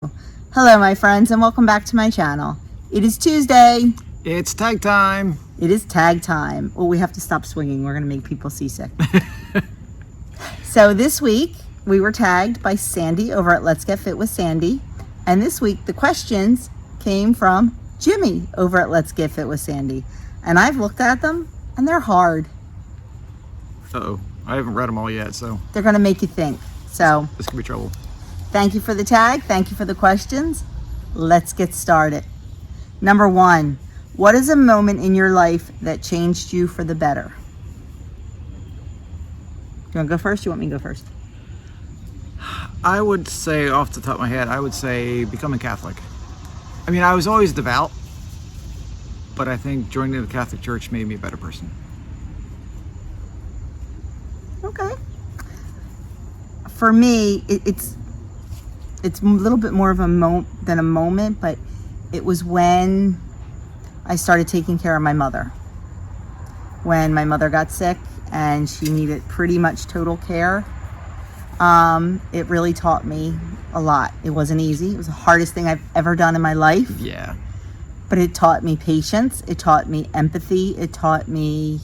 Hello my friends and welcome back to my channel. It is Tuesday. It's tag time. It is tag time. Oh, we have to stop swinging. We're going to make people seasick. So this week we were tagged by Sandy over at Let's Get Fit with Sandy. And this week the questions came from Jimmy over at Let's Get Fit with Sandy. And I've looked at them and they're hard. Uh-oh. I haven't read them all yet, so They're going to make you think. So this could be trouble. thank you for the tag. Thank you for the questions. Let's get started. Number 1, what is a moment in your life that changed you for the better? You want to go first? You want me to go first? I would say, off the top of my head, I would say becoming Catholic. I mean, I was always devout, but I think joining the Catholic Church made me a better person. Okay. For me, it's a little bit more of a than a moment, but it was when I started taking care of my mother. When my mother got sick and she needed pretty much total care, it really taught me a lot. It wasn't easy. It was the hardest thing I've ever done in my life. Yeah. But it taught me patience. It taught me empathy. It taught me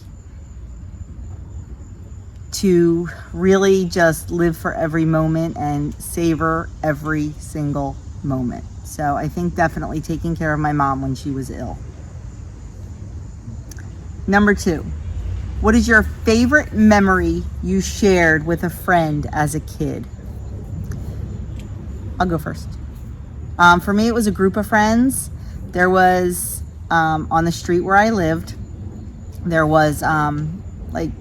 to really just live for every moment and savor every single moment. So I think definitely taking care of my mom when she was ill. Number 2, what is your favorite memory you shared with a friend as a kid? I'll go first. For me, it was a group of friends. There was, on the street where I lived, there was like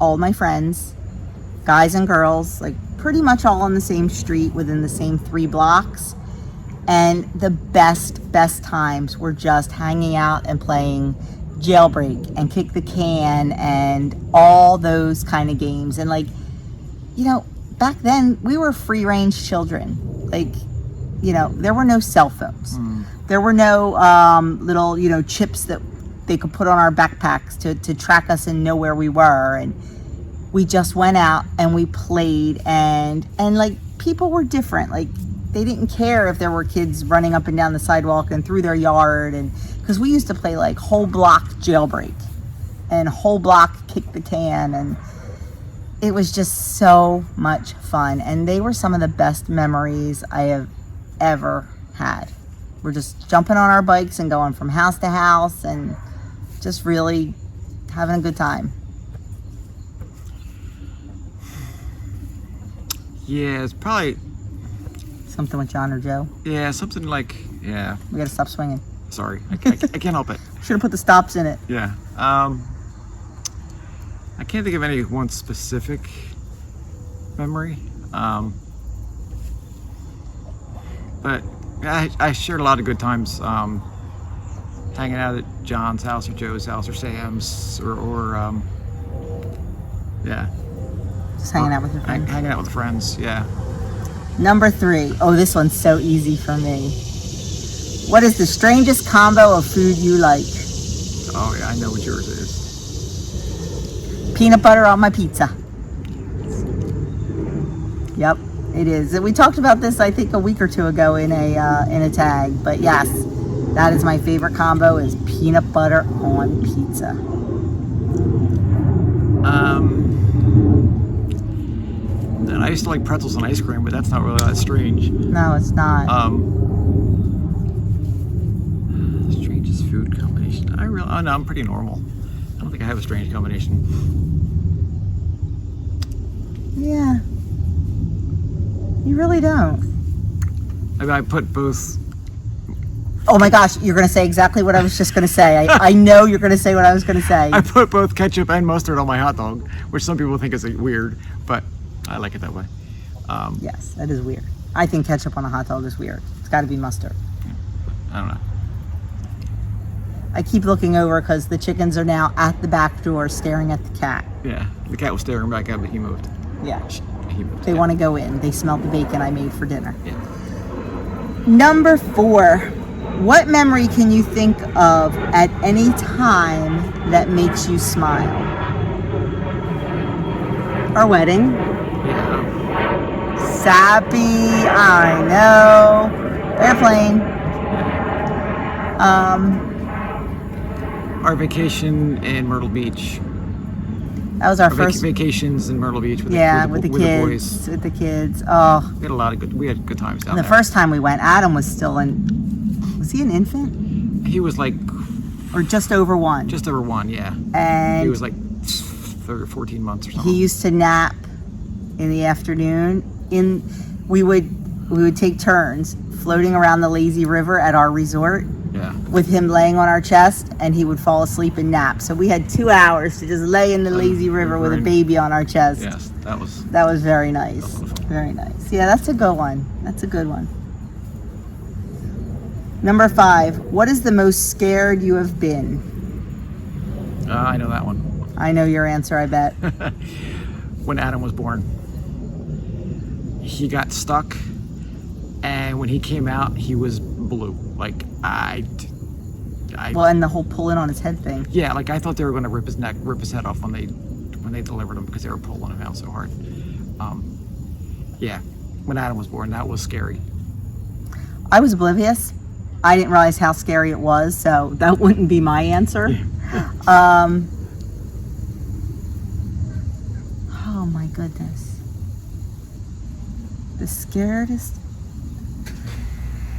all my friends, guys and girls, like pretty much all on the same street within the same 3 blocks. And the best times were just hanging out and playing jailbreak and kick the can and all those kind of games. And like, you know, back then we were free range children. Like, you know, there were no cell phones. There were no little, you know, chips that they could put on our backpacks to track us and know where we were. And we just went out and we played, and like people were different. Like they didn't care if there were kids running up and down the sidewalk and through their yard, and because we used to play like whole block jailbreak and whole block kick the can, and it was just so much fun. And they were some of the best memories I have ever had. We're just jumping on our bikes and going from house to house and just really having a good time. Yeah, it's probably Something with John or Joe. something like, yeah. We gotta stop swinging. Sorry, I can't help it. Should have put the stops in it. Yeah. I can't think of any one specific memory. But I shared a lot of good times hanging out at John's house or Joe's house or Sam's or yeah. Just hanging out with your friends. Hanging out with friends, yeah. Number 3. Oh, this one's so easy for me. What is the strangest combo of food you like? Oh yeah, I know what yours is. Peanut butter on my pizza. Yep, it is. We talked about this, I think, a week or 2 ago in a tag. But yes, that is my favorite combo, is peanut butter on pizza. And I used to like pretzels and ice cream, but that's not really that strange. No, it's not. Strangest food combination. Oh no, I'm pretty normal. I don't think I have a strange combination. Yeah. You really don't. I mean, I put both. Oh my gosh, you're going to say exactly what I was just going to say. I know you're going to say what I was going to say. I put both ketchup and mustard on my hot dog, which some people think is weird, but I like it that way. Yes, that is weird. I think ketchup on a hot dog is weird. It's got to be mustard. I don't know. I keep looking over because the chickens are now at the back door staring at the cat. Yeah, the cat was staring back at me, but he moved. Yeah. He moved. They want to go in. They smelled the bacon I made for dinner. Yeah. Number 4. What memory can you think of at any time that makes you smile? Our wedding. Yeah. sappy. I know. Airplane. Our vacation in Myrtle Beach. That was our first vacations in Myrtle Beach with with the kids. the boys. With the kids. Oh, We had good times down the there. first time we went, Adam was still was he an infant? He was like Or just over 1? just over 1, yeah. And He was like 13 or 14 months or something. he used to nap in the afternoon. We would take turns floating around the lazy river at our resort Yeah. with him laying on our chest, and he would fall asleep and nap. So we had 2 hours to just lay in the lazy river with a baby on our chest. Yes, that was Very nice. Very nice. Yeah, that's a good one. That's a good one. Number 5. What is the most scared you have been? I know that one. I know your answer, I bet. When Adam was born, he got stuck, and when he came out, he was blue. Like Well, and the whole pulling on his head thing. yeah, like I thought they were going to rip his head off when they delivered him because they were pulling him out so hard. Yeah, when Adam was born, that was scary. I was oblivious. I didn't realize how scary it was, so that wouldn't be my answer. Oh my goodness. The scaredest.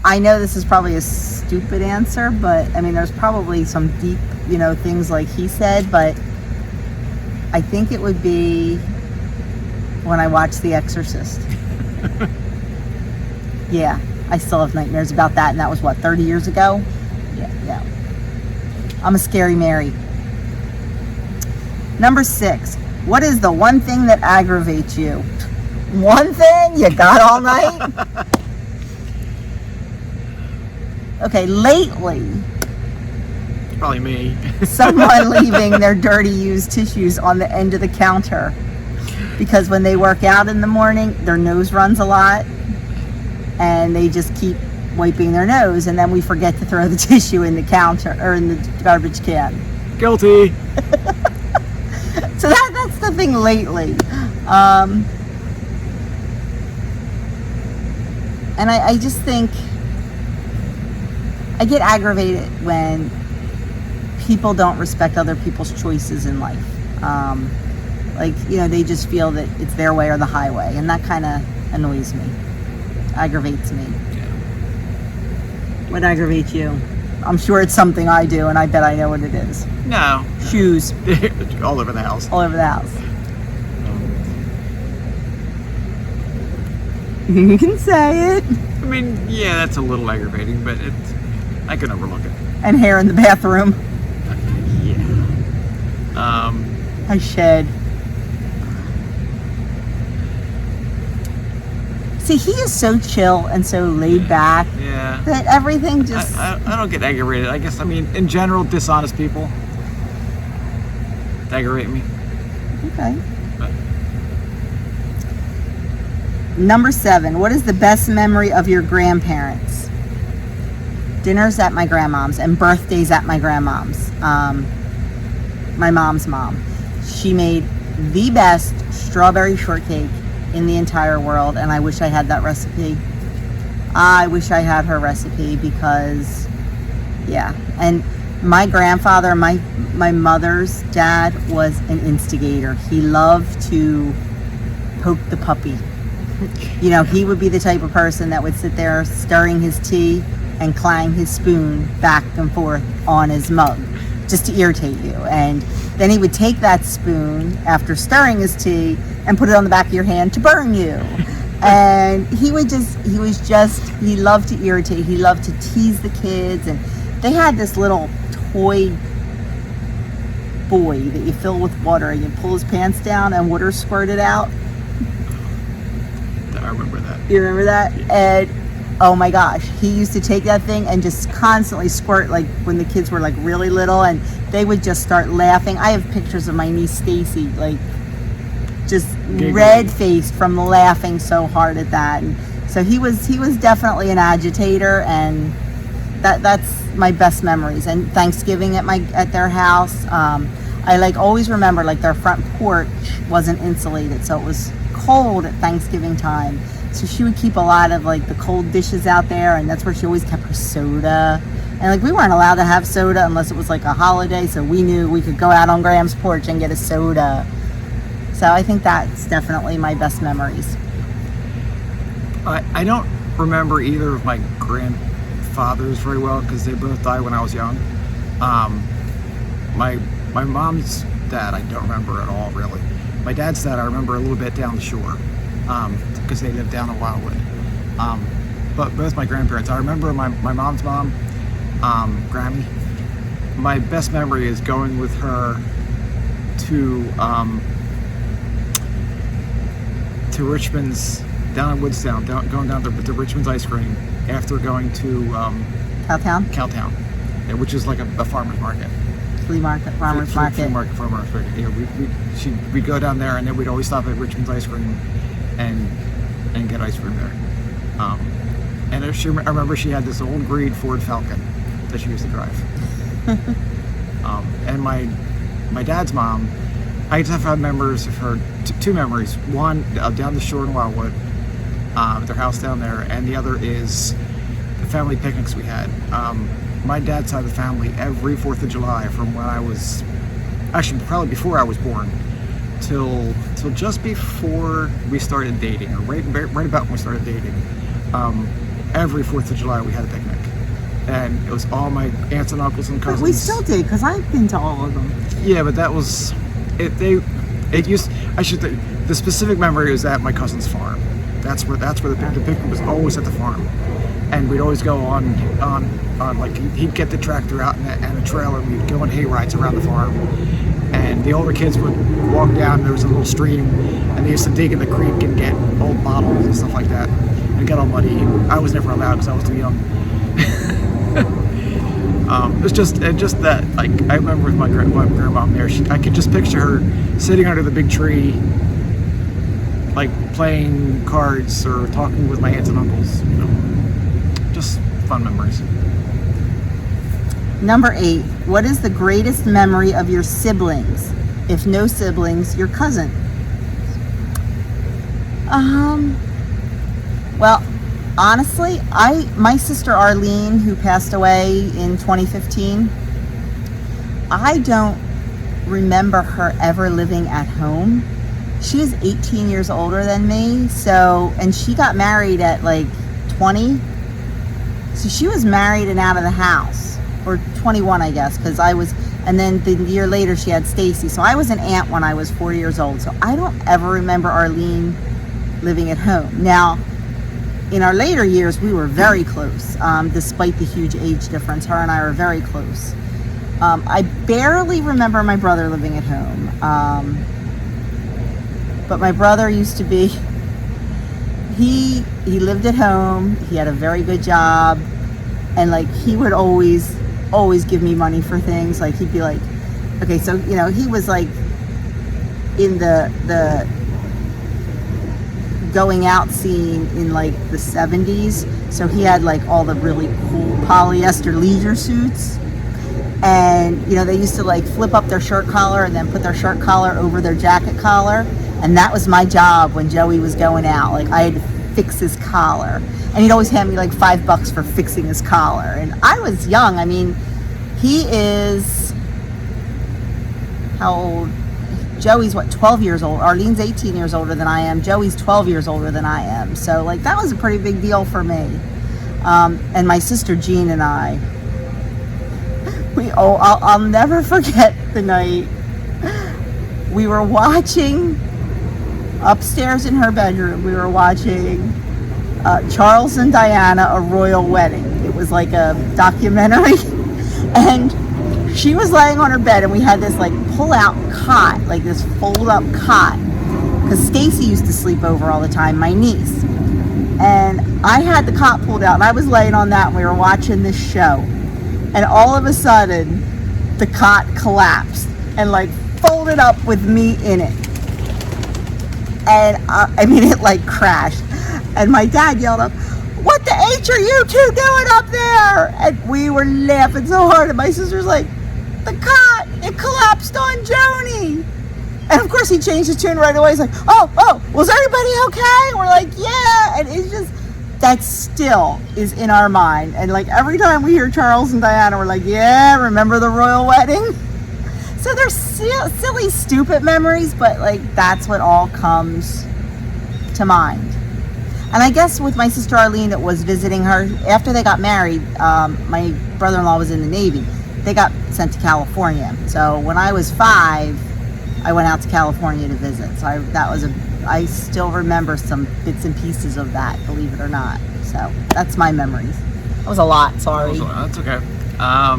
I know this is probably a stupid answer, but I mean, there's probably some deep, things like he said, but I think it would be when I watched The Exorcist. Yeah, I still have nightmares about that, and that was 30 years ago? Yeah. I'm a scary Mary. Number 6. What is the one thing that aggravates you? One thing? You got all night? Okay, lately, It's probably me. someone leaving their dirty used tissues on the end of the counter. Because when they work out in the morning, their nose runs a lot. And they just keep wiping their nose, and then we forget to throw the tissue in the counter or in the garbage can. Guilty. So that's the thing lately. And I just think I get aggravated when people don't respect other people's choices in life. They just feel that it's their way or the highway, and that kind of annoys me. Aggravates me. Yeah. What aggravates you? I'm sure it's something I do, and I bet I know what it is. No. Shoes All over the house. all over the house. You can say it. I mean, yeah, that's a little aggravating, but I can overlook it. And hair in the bathroom. Yeah. I shed. See, he is so chill and so laid back Yeah. that everything just... I don't get aggravated. I guess, in general, dishonest people aggravate me. Okay. But Number 7. What is the best memory of your grandparents? Dinners at my grandmom's and birthdays at my grandmom's. My mom's mom. She made the best strawberry shortcake in the entire world, and I wish I had that recipe. I wish I had her recipe because, yeah. And my grandfather, my mother's dad, was an instigator. He loved to poke the puppy. He would be the type of person that would sit there stirring his tea and clang his spoon back and forth on his mug just to irritate you. And then he would take that spoon after stirring his tea and put it on the back of your hand to burn you. And he loved to irritate. He loved to tease the kids. And they had this little toy boy that you fill with water and you pull his pants down and water squirted out. I remember that. You remember that? Yeah. And oh my gosh, he used to take that thing and just constantly squirt, like when the kids were like really little, and they would just start laughing. I have pictures of my niece Stacy, like just Giggling. red-faced from laughing so hard at that. And so he was definitely an agitator, and that's my best memories. And Thanksgiving at their house, I always remember their front porch wasn't insulated, so it was cold at Thanksgiving time, So she would keep a lot of like the cold dishes out there, and that's where she always kept her soda. And like we weren't allowed to have soda unless it was like a holiday, so we knew we could go out on Graham's porch and get a soda. So I think that's definitely my best memories. I don't remember either of my grandfathers very well because they both died when I was young. My mom's dad I don't remember at all really. My dad's dad I remember a little bit down the shore because they lived down in Wildwood. But both my grandparents, I remember my mom's mom, Grammy. My best memory is going with her to Richmond's down in Woodstown, going down to Richmond's ice cream after going to Cowtown, yeah, which is like a farmer's market. Flea market, farmer's market. Farmer's market. Yeah, we'd go down there, and then we'd always stop at Richmond's ice cream and get ice cream there. And I remember she had this old green Ford Falcon that she used to drive. And my dad's mom, I just have memories of her, two memories. One, down the shore in Wildwood, their house down there, and the other is the family picnics we had. My dad's side of the family, every 4th of July from when I was, actually probably before I was born, till just before we started dating, or right about when we started dating, every 4th of July we had a picnic. And it was all my aunts and uncles and cousins. But we still did, because I've been to all of them. Yeah, but that was, the specific memory was at my cousin's farm. That's where the picnic was always at the farm. And we'd always go on like, he'd get the tractor out and the trailer, and we'd go on hay rides around the farm. And the older kids would walk down, there was a little stream, and they used to dig in the creek and get old bottles and stuff like that, and get all muddy. I was never allowed because I was too young. It's just that, like, I remember with my grandma there, I could just picture her sitting under the big tree, like playing cards or talking with my aunts and uncles, just fun memories. Number 8, what is the greatest memory of your siblings? If no siblings, your cousin. Well, honestly, my sister Arlene, who passed away in 2015, I don't remember her ever living at home. She is 18 years older than me, and she got married at like 20. So she was married and out of the house, or 21, I guess, because and then the year later she had Stacy. So I was an aunt when I was 4 years old. So I don't ever remember Arlene living at home. Now, in our later years, we were very close, despite the huge age difference. Her and I were very close. I barely remember my brother living at home. But my brother used to be, he lived at home. He had a very good job. And like, he would always give me money for things. Like, he'd be like, okay, so, he was like in the going out scene in like the 70s. So he had like all the really cool polyester leisure suits. And, they used to like flip up their shirt collar and then put their shirt collar over their jacket collar. And that was my job when Joey was going out. Like, I had to fix his collar. And he'd always hand me like $5 for fixing his collar. And I was young. I mean, he is, how old? Joey's 12 years old. Arlene's 18 years older than I am. Joey's 12 years older than I am. So like, that was a pretty big deal for me. And my sister Jean and I, I'll never forget the night we were watching upstairs in her bedroom. We were watching Charles and Diana, A Royal Wedding. It was like a documentary. And she was laying on her bed, and we had this like pull-out cot, like this fold-up cot, because Stacy used to sleep over all the time, my niece. And I had the cot pulled out, and I was laying on that, and we were watching this show. And all of a sudden, the cot collapsed and like folded up with me in it. And it like crashed. And my dad yelled up, "What the H are you two doing up there?" And we were laughing so hard. And my sister's like, "The cot, it collapsed on Joni." And of course he changed his tune right away. He's like, oh, was everybody okay? And we're like, yeah. And it's just, that still is in our mind. And like every time we hear Charles and Diana, we're like, yeah, remember the royal wedding? So they're silly, stupid memories, but like that's what all comes to mind. And I guess with my sister Arlene, it was visiting her. After they got married, my brother-in-law was in the Navy. They got sent to California. So when I was 5, I went out to California to visit. So I still remember some bits and pieces of that, believe it or not. So that's my memories. That was a lot, sorry. That's okay. I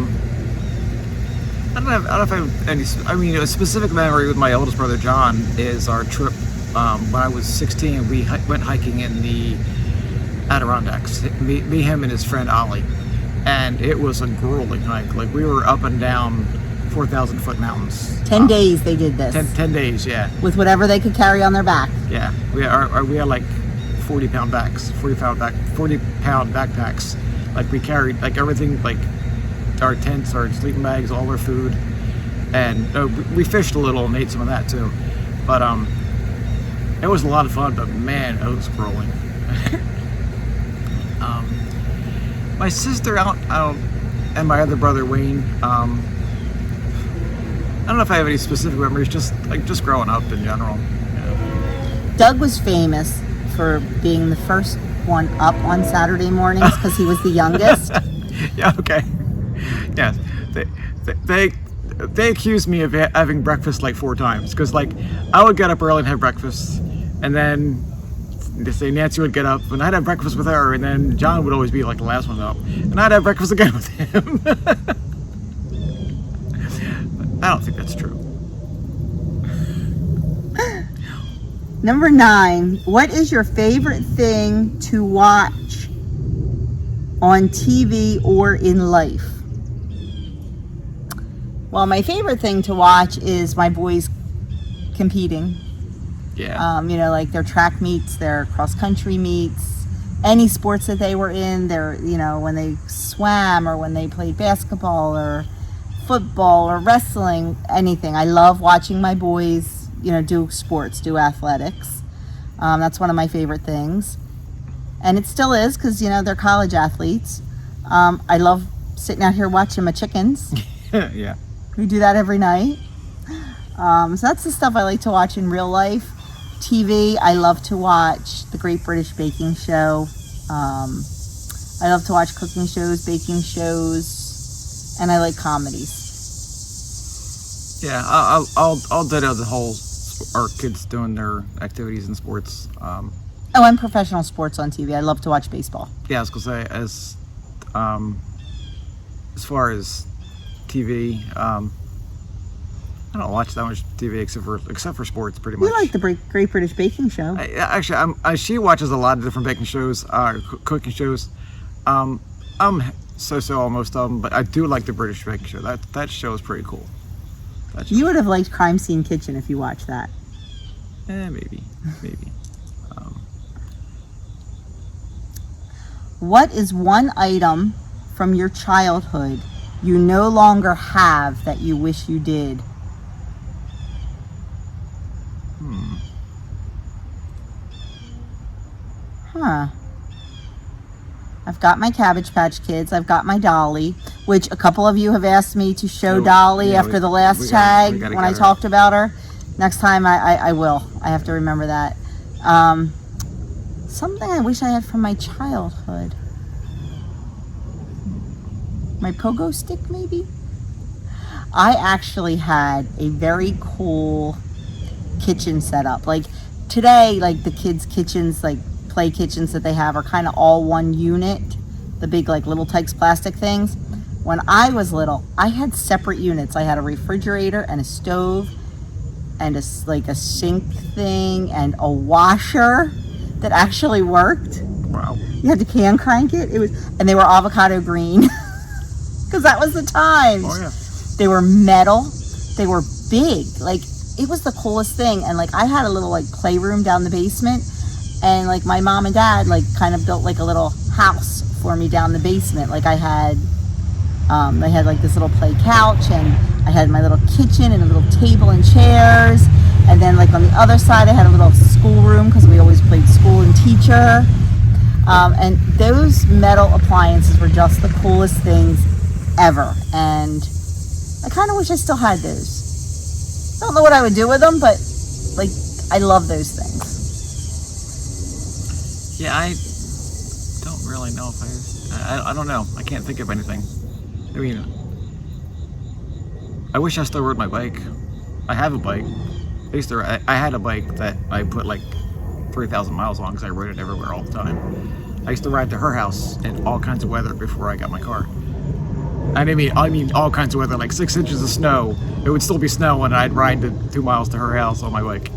don't know if I have any. I mean, a specific memory with my oldest brother John is our trip when I was 16. We went hiking in the Adirondacks. Me, him, and his friend Ollie, and it was a grueling hike. Like we were up and down 4,000-foot mountains. 10 days they did this. 10 days, yeah. With whatever they could carry on their back. Yeah, we had like 40-pound backpacks. Like we carried like everything, like our tents, our sleeping bags, all our food, and we fished a little and ate some of that too. But it was a lot of fun. But man, it was grueling. My sister out, and my other brother Wayne. I don't know if I have any specific memories. Just growing up in general. Yeah. Doug was famous for being the first one up on Saturday mornings because he was the youngest. Yeah. Okay. Yes. They accused me of having breakfast like 4 times because like I would get up early and have breakfast, and then they say Nancy would get up and I'd have breakfast with her, and then John would always be like the last one up, and I'd have breakfast again with him. I don't think that's true. Number 9, what is your favorite thing to watch on TV or in life? Well, my favorite thing to watch is my boys competing. Yeah. Like their track meets, their cross country meets, any sports that they were in, when they swam or when they played basketball or football or wrestling, anything. I love watching my boys, do sports, do athletics. That's one of my favorite things. And it still is because, they're college athletes. I love sitting out here watching my chickens. Yeah. We do that every night. So that's the stuff I like to watch in real life. TV, I love to watch The Great British Baking Show. I love to watch cooking shows, baking shows, and I like comedies. Yeah, I'll ditto the whole our kids doing their activities in sports. And professional sports on TV. I love to watch baseball. Yeah, I was gonna say as far as TV, I don't watch that much TV except for sports, pretty much. We like the Great British Baking Show. She watches a lot of different baking shows, cooking shows. I'm so on most of them, but I do like the British Baking Show. That show is pretty cool. You would have liked Crime Scene Kitchen if you watched that. Maybe. What is one item from your childhood you no longer have that you wish you did? I've got my Cabbage Patch Kids. I've got my Dolly, which a couple of you have asked me to show Dolly after the last tag when I talked about her. Next time I will. I have to remember that. Something I wish I had from my childhood. My pogo stick, maybe? I actually had a very cool kitchen setup. Like today, like the kids' kitchens, like play kitchens that they have are kind of all one unit. The big like Little Tikes plastic things. When I was little, I had separate units. I had a refrigerator and a stove and a sink thing and a washer that actually worked. Wow. You had to can crank it. And they were avocado green because that was the time. Oh yeah. They were metal. They were big. Like it was the coolest thing. And like I had a little like playroom down the basement, and like my mom and dad like kind of built like a little house for me down the basement. Like I had like this little play couch, and I had my little kitchen and a little table and chairs, And then like on the other side, I had a little schoolroom because we always played school and teacher. And those metal appliances were just the coolest things ever. And I kind of wish I still had those. Don't know what I would do with them, but like I love those things. Yeah, I don't really know if I don't know. I can't think of anything. I mean, I wish I still rode my bike. I have a bike. I had a bike that I put like 3,000 miles on because I rode it everywhere all the time. I used to ride to her house in all kinds of weather before I got my car. I mean all kinds of weather, like 6 inches of snow. It would still be snow and I'd ride the 2 miles to her house on my bike.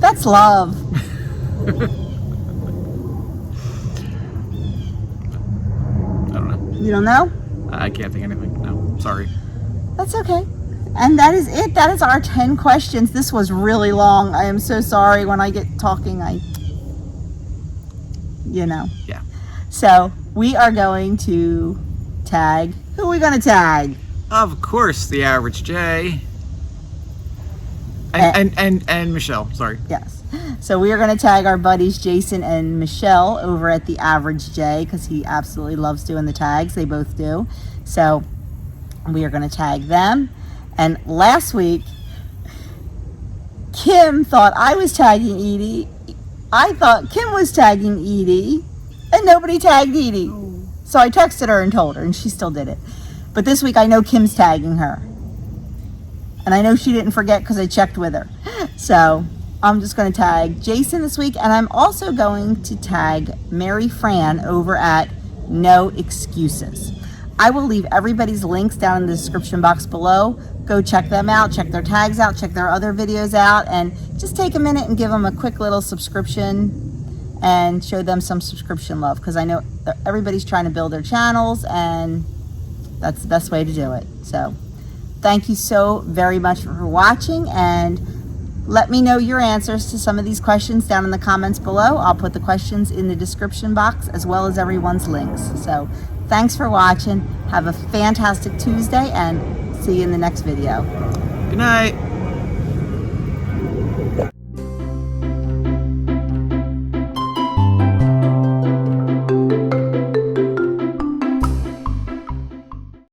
That's love. I don't know. You don't know? I can't think of anything. No, sorry. That's okay. And that is it. That is our 10 questions. This was really long. I am so sorry. When I get talking, Yeah. So we are going to tag. Who are we going to tag? Of course, the average J. And Michelle. Sorry. Yes. So we are going to tag our buddies Jason and Michelle over at the Average J because he absolutely loves doing the tags. They both do. So we are going to tag them. And last week, Kim thought I was tagging Edie. I thought Kim was tagging Edie, and nobody tagged Edie. So I texted her and told her, and she still did it. But this week, I know Kim's tagging her. And I know she didn't forget because I checked with her. So I'm just going to tag Jason this week, and I'm also going to tag Mary Fran over at No Excuses. I will leave everybody's links down in the description box below. Go check them out, check their tags out, check their other videos out, and just take a minute and give them a quick little subscription and show them some subscription love, because I know everybody's trying to build their channels and that's the best way to do it. So thank you so very much for watching, and let me know your answers to some of these questions down in the comments below. I'll put the questions in the description box as well as everyone's links. So thanks for watching. Have a fantastic Tuesday and see you in the next video. Good night.